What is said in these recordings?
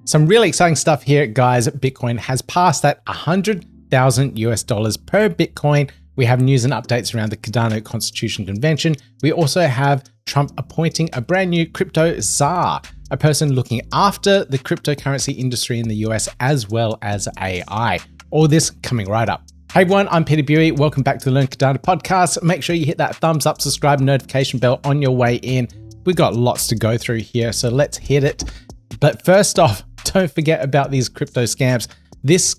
Some really exciting stuff here, guys. Bitcoin has passed that $100,000 per Bitcoin. We have news and updates around the Cardano Constitution Convention. We also have Trump appointing a brand new crypto czar, a person looking after the cryptocurrency industry in the US as well as AI. All this coming right up. Hey everyone, I'm Peter Buey. Welcome back to the Learn Cardano podcast. Make sure you hit that thumbs up, subscribe, notification bell on your way in. We've got lots to go through here, so let's hit it. But first off, don't forget about these crypto scams. This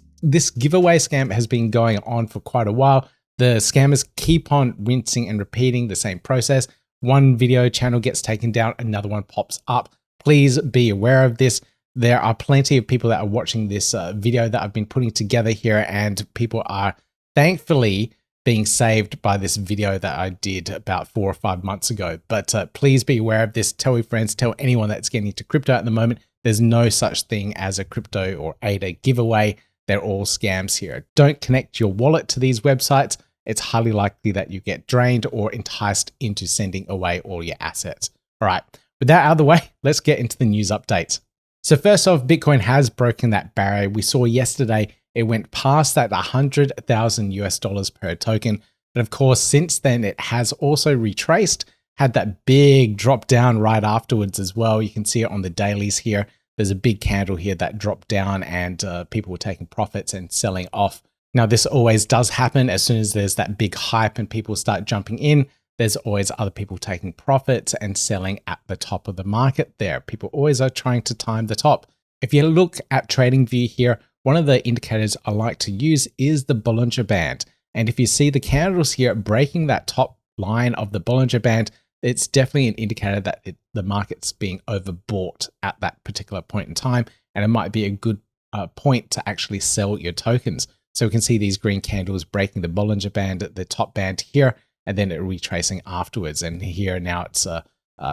giveaway scam has been going on for quite a while. The scammers keep on rinsing and repeating the same process. One video channel gets taken down, another one pops up. Please be aware of this. There are plenty of people that are watching this video that I've been putting together here, and people are thankfully being saved by this video that I did about 4 or 5 months ago. But please be aware of this. Tell your friends, tell anyone that's getting into crypto at the moment. There's no such thing as a crypto or ADA giveaway. They're all scams here. Don't connect your wallet to these websites. It's highly likely that you get drained or enticed into sending away all your assets. All right, with that out of the way, let's get into the news updates. So first off, Bitcoin has broken that barrier. We saw yesterday it went past that $100,000 per token. But of course, since then, it has also retraced, had that big drop down right afterwards as well. You can see it on the dailies here. There's a big candle here that dropped down, and people were taking profits and selling off. Now, this always does happen as soon as there's that big hype and people start jumping in. There's always other people taking profits and selling at the top of the market there. People always are trying to time the top. If you look at TradingView here, one of the indicators I like to use is the Bollinger Band. And if you see the candles here breaking that top line of the Bollinger Band, it's definitely an indicator that the market's being overbought at that particular point in time. And it might be a good point to actually sell your tokens. So we can see these green candles breaking the Bollinger Band at the top band here, and then it retracing afterwards. And here now it's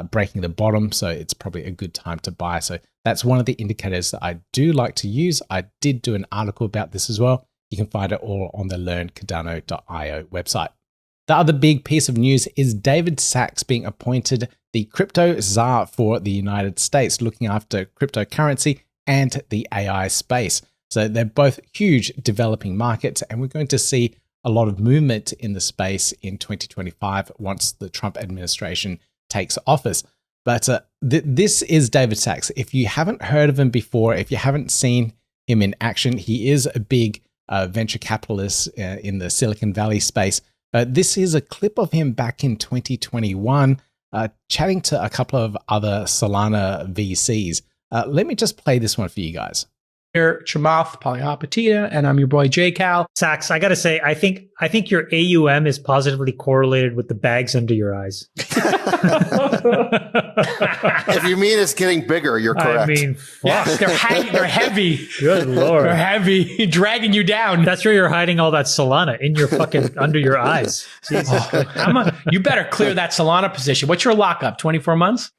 breaking the bottom. So it's probably a good time to buy. So that's one of the indicators that I do like to use. I did do an article about this as well. You can find it all on the learncardano.io website. The other big piece of news is David Sachs being appointed the crypto czar for the United States, looking after cryptocurrency and the AI space. So they're both huge developing markets, and we're going to see a lot of movement in the space in 2025 once the Trump administration takes office. But this is David Sachs. If you haven't heard of him before, if you haven't seen him in action, he is a big venture capitalist in the Silicon Valley space. This is a clip of him back in 2021 chatting to a couple of other Solana VCs. Let me just play this one for you guys. Here, Chamath Palihapitiya, and I'm your boy JCal. Sachs, I gotta say, I think your AUM is positively correlated with the bags under your eyes. If you mean it's getting bigger, you're correct. I mean, fuck. They're heavy. Good Lord. They're heavy, dragging you down. That's where you're hiding all that Solana, in your fucking, under your eyes. Jesus. You better clear that Solana position. What's your lockup? 24 months?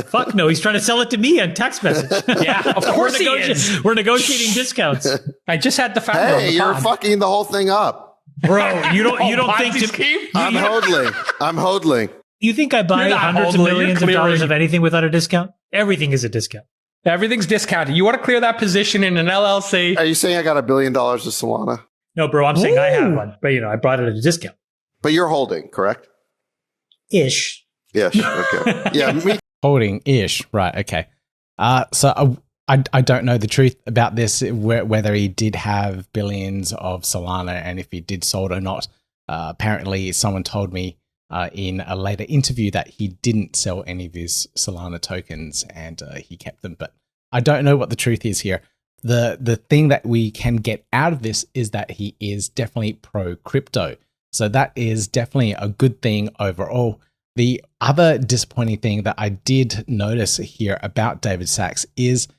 Fuck no. He's trying to sell it to me on text message. Yeah, of course he is. We're negotiating discounts. I just had the founder on the you're pod. fucking the whole thing up. Bro, you don't think I'm hodling. You think I buy You're not hundreds of hodling, millions you're of dollars clearing. of anything without a discount? Everything is a discount. Everything's discounted. You want to clear that position in an LLC? Are you saying I got $1 billion of Solana? No, bro, I'm saying I have one, but I brought it at a discount. But you're holding, correct? Ish. Yes. Okay. Yeah. Me. Holding-ish, right, okay. So I don't know the truth about this, whether he did have billions of Solana and if he did sold or not. Apparently, someone told me in a later interview that he didn't sell any of his Solana tokens and he kept them. But I don't know what the truth is here. The thing that we can get out of this is that he is definitely pro-crypto. So that is definitely a good thing overall. The other disappointing thing that I did notice here about David Sachs is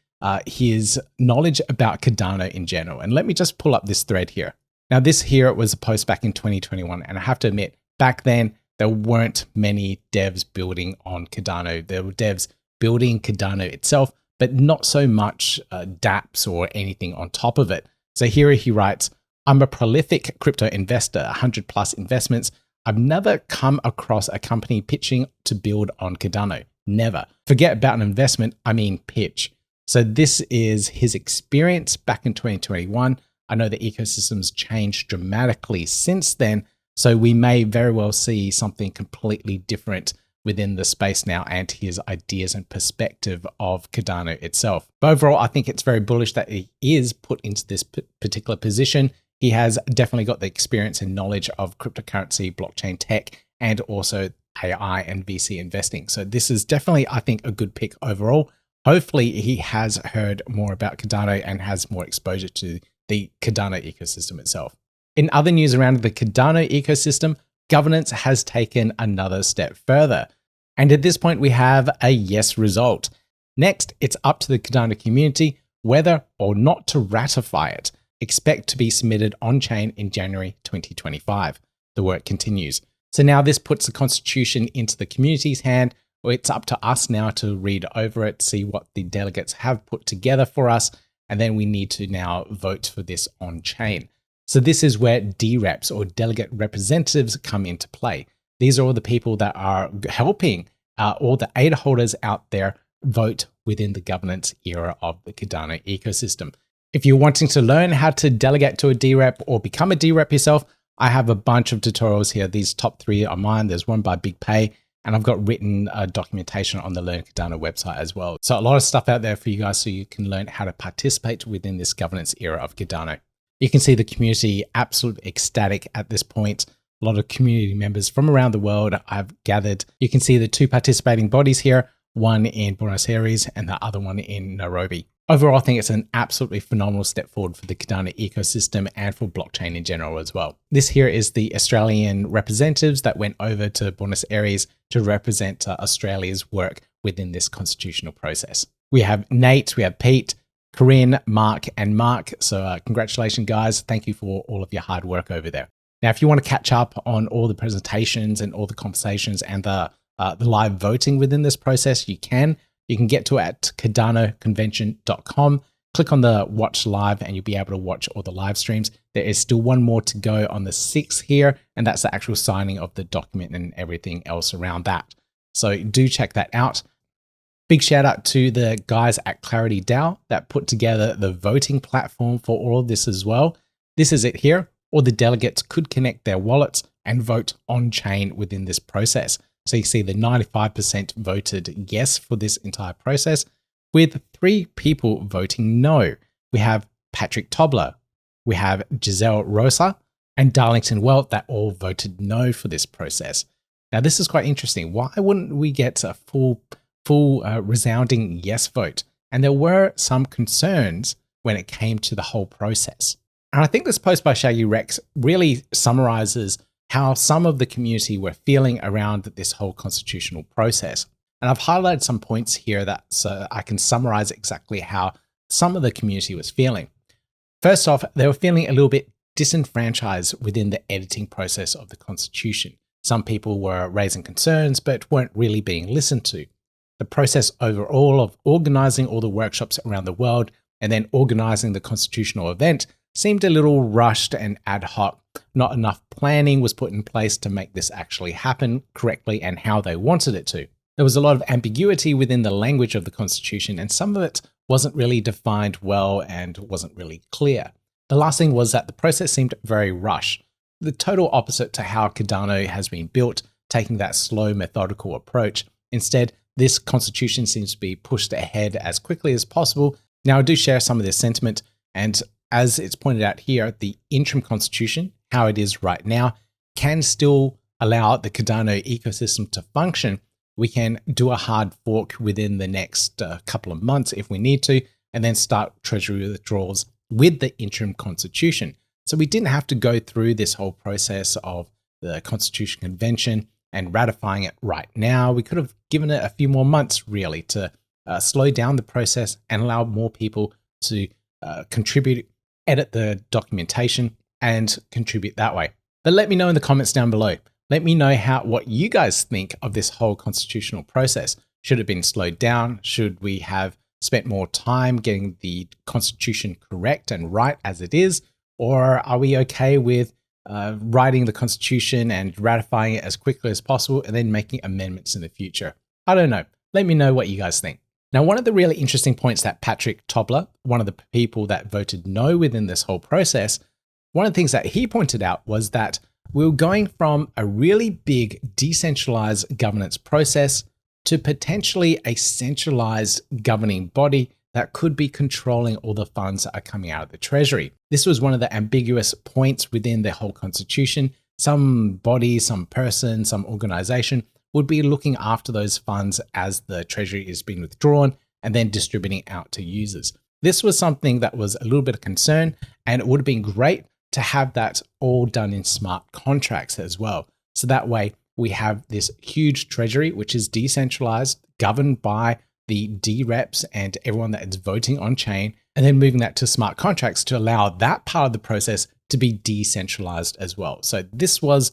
his knowledge about Cardano in general. And let me just pull up this thread here. Now, this here was a post back in 2021. And I have to admit, back then, there weren't many devs building on Cardano. There were devs building Cardano itself, but not so much dApps or anything on top of it. So here he writes, I'm a prolific crypto investor, 100 plus investments. I've never come across a company pitching to build on Cardano. Never. Forget about an investment, I mean pitch. So this is his experience back in 2021. I know the ecosystem's changed dramatically since then, so we may very well see something completely different within the space now and his ideas and perspective of Cardano itself. But overall, I think it's very bullish that he is put into this particular position. He has definitely got the experience and knowledge of cryptocurrency, blockchain tech, and also AI and VC investing. So this is definitely, I think, a good pick overall. Hopefully he has heard more about Cardano and has more exposure to the Cardano ecosystem itself. In other news around the Cardano ecosystem, governance has taken another step further. And at this point, we have a yes result. Next, it's up to the Cardano community whether or not to ratify it. Expect to be submitted on-chain in January 2025. The work continues. So now this puts the constitution into the community's hand. It's up to us now to read over it, see what the delegates have put together for us, and then we need to now vote for this on-chain. So this is where DReps or delegate representatives come into play. These are all the people that are helping all the ADA holders out there vote within the governance era of the Cardano ecosystem. If you're wanting to learn how to delegate to a DRep or become a DRep yourself, I have a bunch of tutorials here. These top 3 are mine. There's one by Big Pay, and I've got written documentation on the Learn Cardano website as well. So a lot of stuff out there for you guys so you can learn how to participate within this governance era of Cardano. You can see the community absolutely ecstatic at this point. A lot of community members from around the world I've gathered. You can see the 2 participating bodies here, one in Buenos Aires and the other one in Nairobi. Overall, I think it's an absolutely phenomenal step forward for the Cardano ecosystem and for blockchain in general as well. This here is the Australian representatives that went over to Buenos Aires to represent Australia's work within this constitutional process. We have Nate, we have Pete, Corinne, Mark, and Mark. So congratulations, guys. Thank you for all of your hard work over there. Now, if you want to catch up on all the presentations and all the conversations and the live voting within this process, you can. You can get to it at cardanoconvention.com. Click on the watch live and you'll be able to watch all the live streams. There is still one more to go on the 6th here, and that's the actual signing of the document and everything else around that. So do check that out. Big shout out to the guys at Clarity DAO that put together the voting platform for all of this as well. This is it here. All the delegates could connect their wallets and vote on chain within this process. So you see the 95% voted yes for this entire process, with 3 people voting no. We have Patrick Tobler, we have Giselle Rosa, and Darlington Wealth that all voted no for this process. Now this is quite interesting. Why wouldn't we get a full resounding yes vote? And there were some concerns when it came to the whole process. And I think this post by Shaggy Rex really summarizes how some of the community were feeling around this whole constitutional process. And I've highlighted some points here that so I can summarize exactly how some of the community was feeling. First off, they were feeling a little bit disenfranchised within the editing process of the Constitution. Some people were raising concerns, but weren't really being listened to. The process overall of organizing all the workshops around the world and then organizing the constitutional event seemed a little rushed and ad hoc. Not enough planning was put in place to make this actually happen correctly and how they wanted it to. There was a lot of ambiguity within the language of the Constitution, and some of it wasn't really defined well and wasn't really clear. The last thing was that the process seemed very rushed, the total opposite to how Cardano has been built, taking that slow, methodical approach. Instead, this Constitution seems to be pushed ahead as quickly as possible. Now, I do share some of this sentiment, and as it's pointed out here, the interim Constitution, how it is right now, can still allow the Cardano ecosystem to function. We can do a hard fork within the next couple of months if we need to, and then start Treasury withdrawals with the interim Constitution. So we didn't have to go through this whole process of the Constitution Convention and ratifying it right now. We could have given it a few more months really to slow down the process and allow more people to contribute, edit the documentation, and contribute that way. But let me know in the comments down below. Let me know what you guys think of this whole constitutional process. Should it have been slowed down? Should we have spent more time getting the Constitution correct and right as it is? Or are we okay with writing the Constitution and ratifying it as quickly as possible and then making amendments in the future? I don't know. Let me know what you guys think. Now, one of the really interesting points that Patrick Tobler, one of the people that voted no within this whole process, one of the things that he pointed out was that we were going from a really big decentralized governance process to potentially a centralized governing body that could be controlling all the funds that are coming out of the Treasury. This was one of the ambiguous points within the whole constitution. Some body, some person, some organization would be looking after those funds as the Treasury is being withdrawn and then distributing out to users. This was something that was a little bit of concern, and it would have been great to have that all done in smart contracts as well. So that way we have this huge Treasury, which is decentralized, governed by the DReps and everyone that is voting on chain, and then moving that to smart contracts to allow that part of the process to be decentralized as well. So this was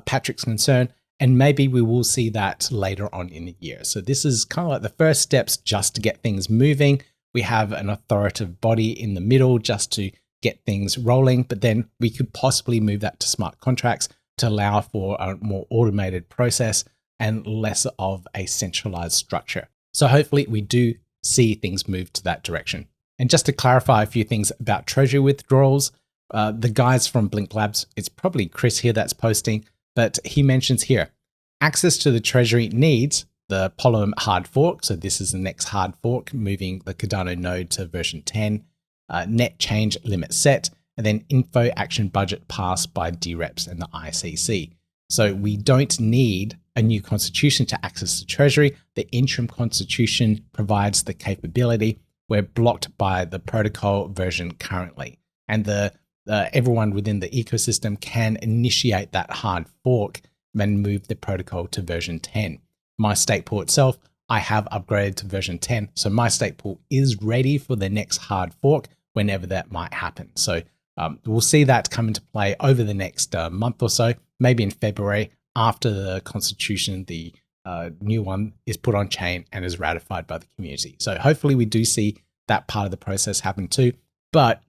Patrick's concern, and maybe we will see that later on in the year. So this is kind of like the first steps just to get things moving. We have an authoritative body in the middle just to get things rolling, but then we could possibly move that to smart contracts to allow for a more automated process and less of a centralized structure. So hopefully we do see things move to that direction. And just to clarify a few things about Treasury withdrawals, the guys from Blink Labs, it's probably Chris here that's posting, but he mentions here, access to the Treasury needs the Polymer hard fork. So this is the next hard fork, moving the Cardano node to version 10, net change limit set, and then info action budget passed by DReps and the ICC. So we don't need a new constitution to access the Treasury. The interim constitution provides the capability. We're blocked by the protocol version currently. And everyone within the ecosystem can initiate that hard fork and move the protocol to version 10. My stake pool itself, I have upgraded to version 10. So my stake pool is ready for the next hard fork whenever that might happen. So we'll see that come into play over the next month or so, maybe in February after the constitution, the new one is put on chain and is ratified by the community. So hopefully we do see that part of the process happen too, but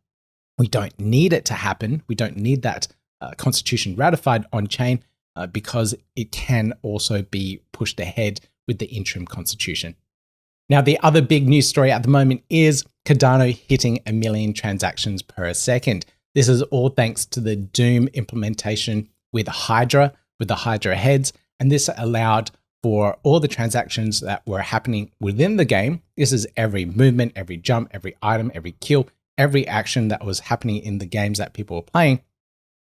we don't need it to happen. We don't need that constitution ratified on chain because it can also be pushed ahead with the interim constitution. Now, the other big news story at the moment is Cardano hitting 1 million transactions per second. This is all thanks to the Doom implementation with Hydra, with the Hydra Heads, and this allowed for all the transactions that were happening within the game. This is every movement, every jump, every item, every kill, every action that was happening in the games that people were playing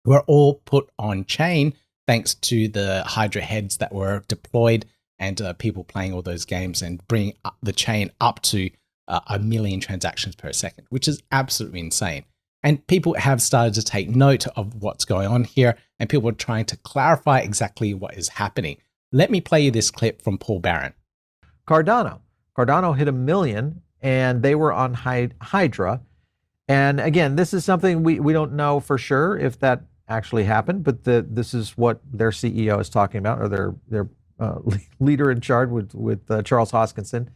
were all put on chain thanks to the Hydra Heads that were deployed and people playing all those games and bringing up the chain up to 1 million transactions per second, which is absolutely insane. And people have started to take note of what's going on here, and people are trying to clarify exactly what is happening. Let me play you this clip from Paul Barron. Cardano hit 1 million, and they were on Hydra. And again, this is something we don't know for sure if that actually happened, but this is what their CEO is talking about, or their leader in charge with Charles Hoskinson.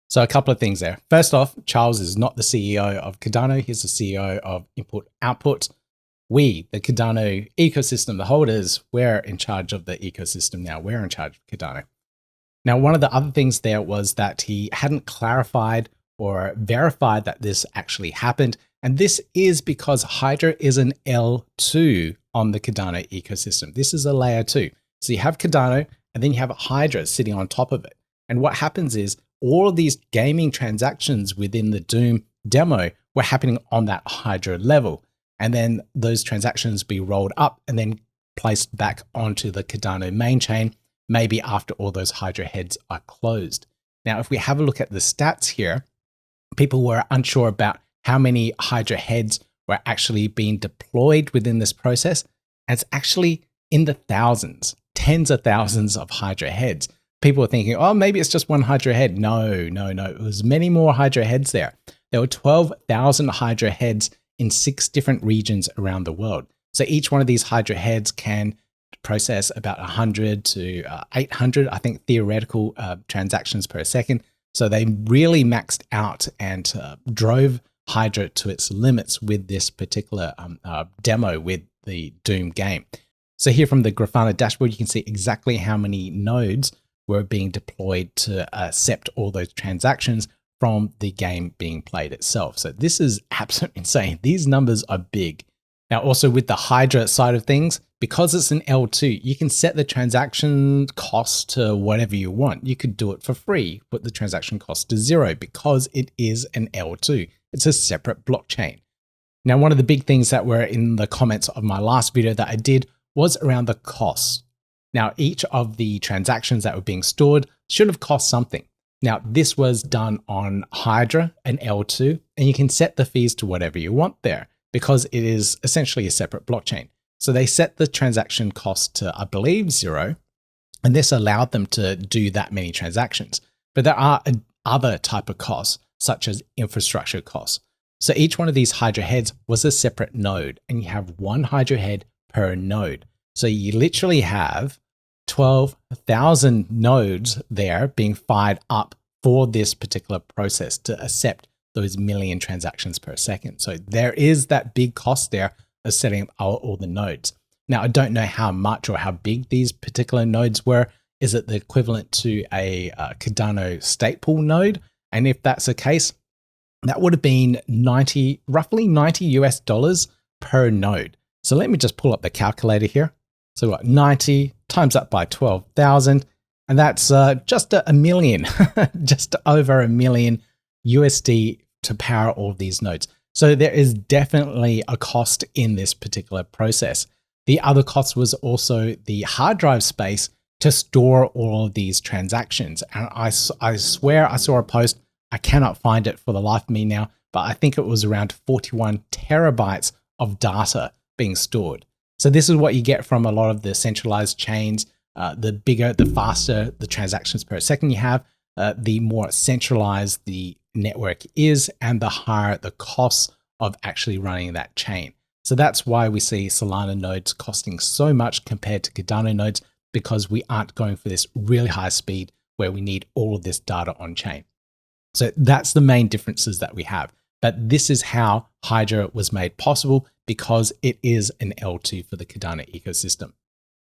So a couple of things there. First off, Charles is not the CEO of Cardano. He's the CEO of Input Output. We, the Cardano ecosystem, the holders, we're in charge of the ecosystem now. We're in charge of Cardano. Now, one of the other things there was that he hadn't clarified or verified that this actually happened. And this is because Hydra is an L2 on the Cardano ecosystem. This is a layer 2. So you have Cardano, and then you have Hydra sitting on top of it. And what happens is all of these gaming transactions within the Doom demo were happening on that Hydra level. And then those transactions be rolled up and then placed back onto the Cardano main chain, maybe after all those Hydra heads are closed. Now, if we have a look at the stats here, people were unsure about how many Hydra heads were actually being deployed within this process. And it's actually in the thousands, tens of thousands of Hydra heads. People were thinking, oh, maybe it's just one Hydra head. No. It was many more Hydra heads there. There were 12,000 Hydra heads in 6 different regions around the world. So each one of these Hydra heads can process about 100 to 800, I think, theoretical transactions per second. So they really maxed out and drove Hydra to its limits with this particular demo with the Doom game. So here from the Grafana dashboard, you can see exactly how many nodes were being deployed to accept all those transactions from the game being played itself. So this is absolutely insane. These numbers are big. Now, also with the Hydra side of things, because it's an L2, you can set the transaction cost to whatever you want. You could do it for free, put the transaction cost to 0 because it is an L2. It's a separate blockchain. Now, one of the big things that were in the comments of my last video that I did was around the costs. Now, each of the transactions that were being stored should have cost something. Now, this was done on Hydra, an L2, and you can set the fees to whatever you want there because it is essentially a separate blockchain. So they set the transaction cost to, I believe, 0, and this allowed them to do that many transactions. But there are other type of costs, such as infrastructure costs. So each one of these Hydra heads was a separate node, and you have one Hydra head per node. So you literally have 12,000 nodes there being fired up for this particular process to accept those million transactions per second. So there is that big cost there of setting up all the nodes. Now, I don't know how much or how big these particular nodes were. Is it the equivalent to a Cardano state pool node? And if that's the case, that would have been roughly $90 per node. So let me just pull up the calculator here. So what, 90 times that by 12,000, and that's just a million, just over $1 million USD to power all of these nodes. So there is definitely a cost in this particular process. The other cost was also the hard drive space to store all of these transactions. And I swear I saw a post, I cannot find it for the life of me now, but I think it was around 41 terabytes of data being stored. So this is what you get from a lot of the centralized chains. The bigger, the faster the transactions per second you have, the more centralized the network is and the higher the costs of actually running that chain. So that's why we see Solana nodes costing so much compared to Cardano nodes, because we aren't going for this really high speed where we need all of this data on chain. So that's the main differences that we have. But this is how Hydra was made possible because it is an L2 for the Cardano ecosystem.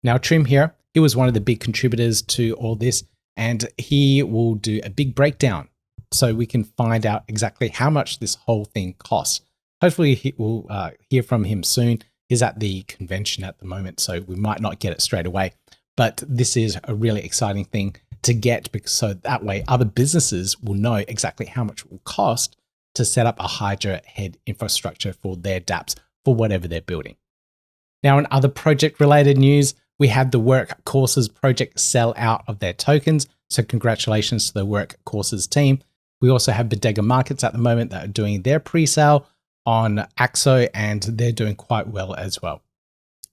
Now, Trim here, he was one of the big contributors to all this, and he will do a big breakdown so we can find out exactly how much this whole thing costs. Hopefully we'll hear from him soon. He's at the convention at the moment, so we might not get it straight away. But this is a really exciting thing to get, because so that way other businesses will know exactly how much it will cost to set up a Hydra head infrastructure for their dApps for whatever they're building. Now, in other project related news, we had the Work Courses project sell out of their tokens. So congratulations to the Work Courses team. We also have Bodega Markets at the moment that are doing their pre-sale on Axo, and they're doing quite well as well.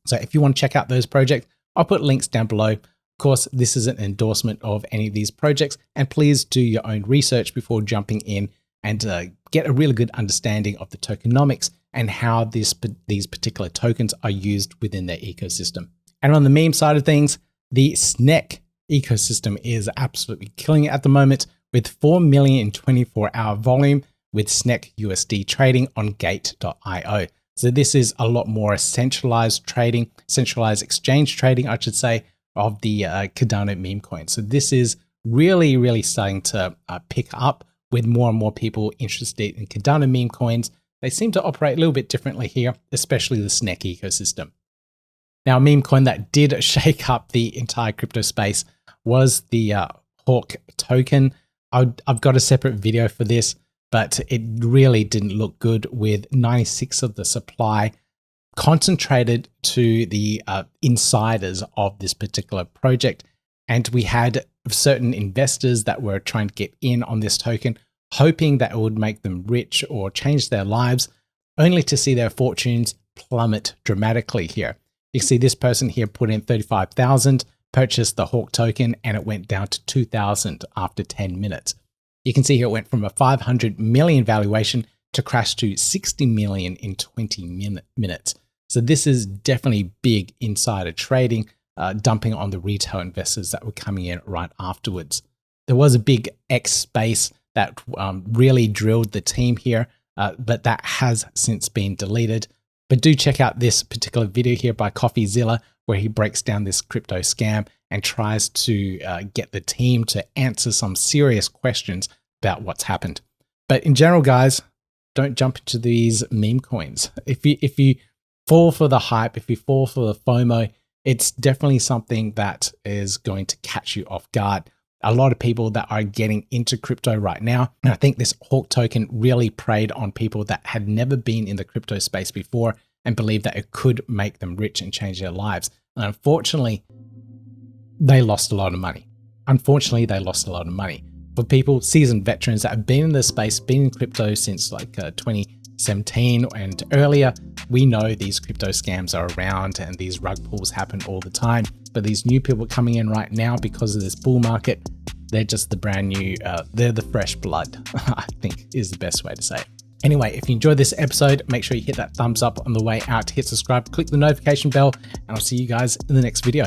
So if you want to check out those projects, I'll put links down below. Of course, this is an endorsement of any of these projects, and please do your own research before jumping in and get a really good understanding of the tokenomics and how these particular tokens are used within their ecosystem. And on the meme side of things, the SNEC ecosystem is absolutely killing it at the moment with 4 million in 24-hour volume with SNEC USD trading on gate.io. So this is a lot more centralized trading, centralized exchange trading, I should say, of the Cardano meme coin. So this is really, really starting to pick up with more and more people interested in Cardano meme coins. They seem to operate a little bit differently here, especially the SNEC ecosystem. Now, a meme coin that did shake up the entire crypto space was the Hawk token. I've got a separate video for this, but it really didn't look good with 96 of the supply concentrated to the insiders of this particular project. And we had certain investors that were trying to get in on this token, hoping that it would make them rich or change their lives, only to see their fortunes plummet dramatically here. You can see this person here put in 35,000, purchased the Hawk token, and it went down to 2,000 after 10 minutes. You can see here it went from a 500 million valuation to crash to 60 million in 20 minutes. So this is definitely big insider trading, dumping on the retail investors that were coming in right afterwards. There was a big X space that really drilled the team here, but that has since been deleted. But do check out this particular video here by CoffeeZilla, where he breaks down this crypto scam and tries to get the team to answer some serious questions about what's happened. But in general, guys, don't jump into these meme coins. If you fall for the hype, if you fall for the FOMO, it's definitely something that is going to catch you off guard. A lot of people that are getting into crypto right now, and I think this Hawk token really preyed on people that had never been in the crypto space before and believed that it could make them rich and change their lives. And unfortunately, they lost a lot of money. For people, seasoned veterans that have been in the space, been in crypto since like 2017 and earlier, we know these crypto scams are around and these rug pulls happen all the time. But these new people coming in right now because of this bull market, they're just the brand new, they're the fresh blood, I think is the best way to say it. Anyway, if you enjoyed this episode, make sure you hit that thumbs up on the way out, hit subscribe, click the notification bell, and I'll see you guys in the next video.